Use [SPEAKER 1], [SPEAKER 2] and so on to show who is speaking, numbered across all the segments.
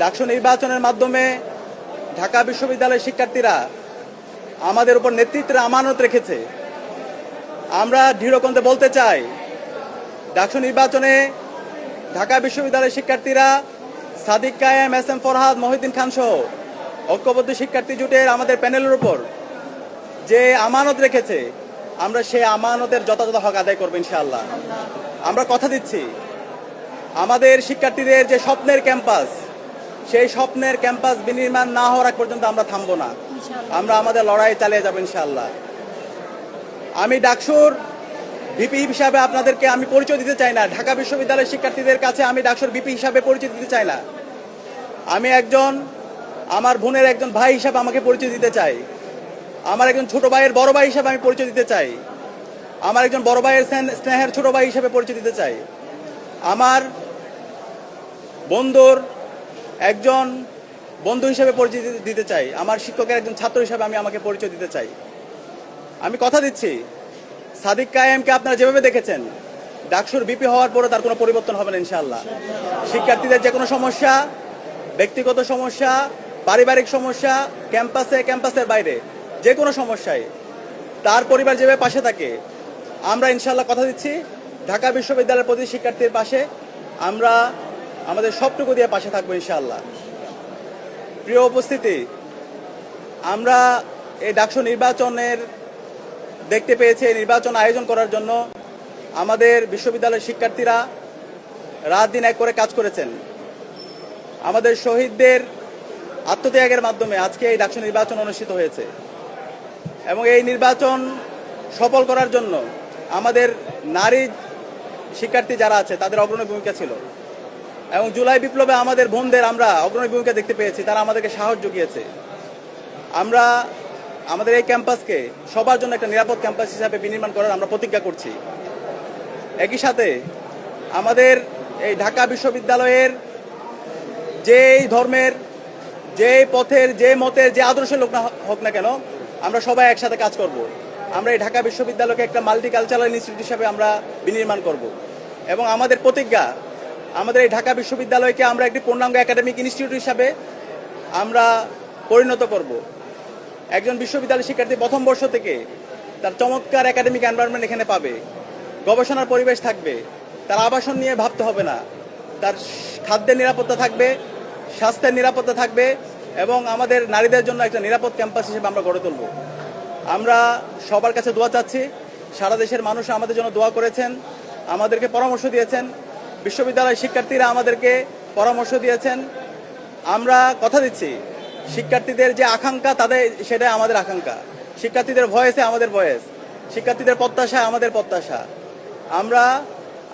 [SPEAKER 1] ডাকসু নির্বাচনের মাধ্যমে ঢাকা বিশ্ববিদ্যালয়ের শিক্ষার্থীরা আমাদের উপর নেতৃত্বের আমানত রেখেছে। আমরা দৃঢ়কণ্ঠে বলতে চাই, ডাকসু নির্বাচনে ঢাকা বিশ্ববিদ্যালয়ের শিক্ষার্থীরা সাদিক কায়েম, এস এম ফরহাদ, মহিউদ্দিন খান সহ ঐক্যবদ্ধ শিক্ষার্থী জোটের আমাদের প্যানেলের উপর যে আমানত রেখেছে, আমরা সেই আমানতের যথাযথ হক আদায় করবো ইনশাআল্লাহ। আমরা কথা দিচ্ছি, আমাদের শিক্ষার্থীদের যে স্বপ্নের ক্যাম্পাস, সেই স্বপ্নের ক্যাম্পাস বিনির্মাণ না হওয়ার আগ পর্যন্ত আমরা থামবো না। আমরা আমাদের লড়াই চালিয়ে যাবো ইনশাআল্লাহ। আমি ডাকসুর ভিপি হিসাবে আপনাদেরকে আমি পরিচয় দিতে চাই না। ঢাকা বিশ্ববিদ্যালয়ের শিক্ষার্থীদের কাছে আমি ডাকসুর ভিপি হিসাবে পরিচয় দিতে চাই না। আমি একজন, আমার বোনের একজন ভাই হিসাবে আমাকে পরিচয় দিতে চাই। আমার একজন ছোট ভাইয়ের বড় ভাই হিসাবে আমি পরিচয় দিতে চাই। আমার একজন বড় ভাইয়ের স্নেহের ছোট ভাই হিসাবে পরিচয় দিতে চাই। আমার বন্ধুর একজন বন্ধু হিসেবে পরিচয় দিতে চাই। আমার শিক্ষকের একজন ছাত্র হিসেবে আমি আমাকে পরিচয় দিতে চাই। আমি কথা দিচ্ছি, সাদিক কায়েমকে আপনারা যেভাবে দেখেছেন, ডাকসুর ভিপি হওয়ার পরে তার কোনো পরিবর্তন হবে না ইনশাআল্লাহ। শিক্ষার্থীদের যে কোনো সমস্যা, ব্যক্তিগত সমস্যা, পারিবারিক সমস্যা, ক্যাম্পাসের বাইরে যে কোনো সমস্যায় তার পরিবার যেভাবে পাশে থাকে, আমরা ইনশাআল্লাহ কথা দিচ্ছি ঢাকা বিশ্ববিদ্যালয়ের প্রতি শিক্ষার্থীর পাশে আমরা আমাদের সবটুকু দিয়ে পাশে থাকবো ইনশাআল্লাহ। প্রিয় উপস্থিতি, আমরা এই ডাকসু নির্বাচনের দেখতে পেয়েছি, নির্বাচন আয়োজন করার জন্য আমাদের বিশ্ববিদ্যালয়ের শিক্ষার্থীরা রাত দিন এক করে কাজ করেছেন। আমাদের শহীদদের আত্মত্যাগের মাধ্যমে আজকে এই ডাকসু নির্বাচন অনুষ্ঠিত হয়েছে এবং এই নির্বাচন সফল করার জন্য আমাদের নারী শিক্ষার্থী যারা আছে তাদের অগ্রণী ভূমিকা ছিল এবং জুলাই বিপ্লবে আমাদের বোনদের আমরা অগ্রণী ভূমিকা দেখতে পেয়েছি। তারা আমাদেরকে সাহস জুগিয়েছে। আমরা আমাদের এই ক্যাম্পাসকে সবার জন্য একটা নিরাপদ ক্যাম্পাস হিসাবে বিনির্মাণ করার আমরা প্রতিজ্ঞা করছি। একই সাথে আমাদের এই ঢাকা বিশ্ববিদ্যালয়ের যেই ধর্মের, যে পথের, যে মতের, যে আদর্শের লোক না হোক না কেন, আমরা সবাই একসাথে কাজ করব। আমরা এই ঢাকা বিশ্ববিদ্যালয়কে একটা মাল্টিকালচারাল ইনস্টিটিউট হিসাবে আমরা বিনির্মাণ করব এবং আমাদের প্রতিজ্ঞা, আমাদের এই ঢাকা বিশ্ববিদ্যালয়কে আমরা একটি পূর্ণাঙ্গ একাডেমিক ইনস্টিটিউট হিসাবে আমরা পরিণত করব। একজন বিশ্ববিদ্যালয় শিক্ষার্থী প্রথম বর্ষ থেকে তার চমৎকার একাডেমিক এনভায়রনমেন্ট এখানে পাবে, গবেষণার পরিবেশ থাকবে, তার আবাসন নিয়ে ভাবতে হবে না, তার খাদ্যের নিরাপত্তা থাকবে, স্বাস্থ্যের নিরাপত্তা থাকবে এবং আমাদের নারীদের জন্য একটা নিরাপদ ক্যাম্পাস হিসেবে আমরা গড়ে তুলব। আমরা সবার কাছে দোয়া চাচ্ছি। সারা দেশের মানুষ আমাদের জন্য দোয়া করেছেন, আমাদেরকে পরামর্শ দিয়েছেন, বিশ্ববিদ্যালয়ের শিক্ষার্থীরা আমাদেরকে পরামর্শ দিয়েছেন। আমরা কথা দিচ্ছি, শিক্ষার্থীদের যে আকাঙ্ক্ষা, তাদের সেটাই আমাদের আকাঙ্ক্ষা। শিক্ষার্থীদের ভয়েসে আমাদের ভয়েস, শিক্ষার্থীদের প্রত্যাশায় আমাদের প্রত্যাশা। আমরা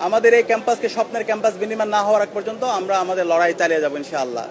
[SPEAKER 1] আমাদের এই ক্যাম্পাসকে স্বপ্নের ক্যাম্পাস বিনির্মাণ না হওয়ার আগ পর্যন্ত আমরা আমাদের লড়াই চালিয়ে যাবো ইনশাআল্লাহ।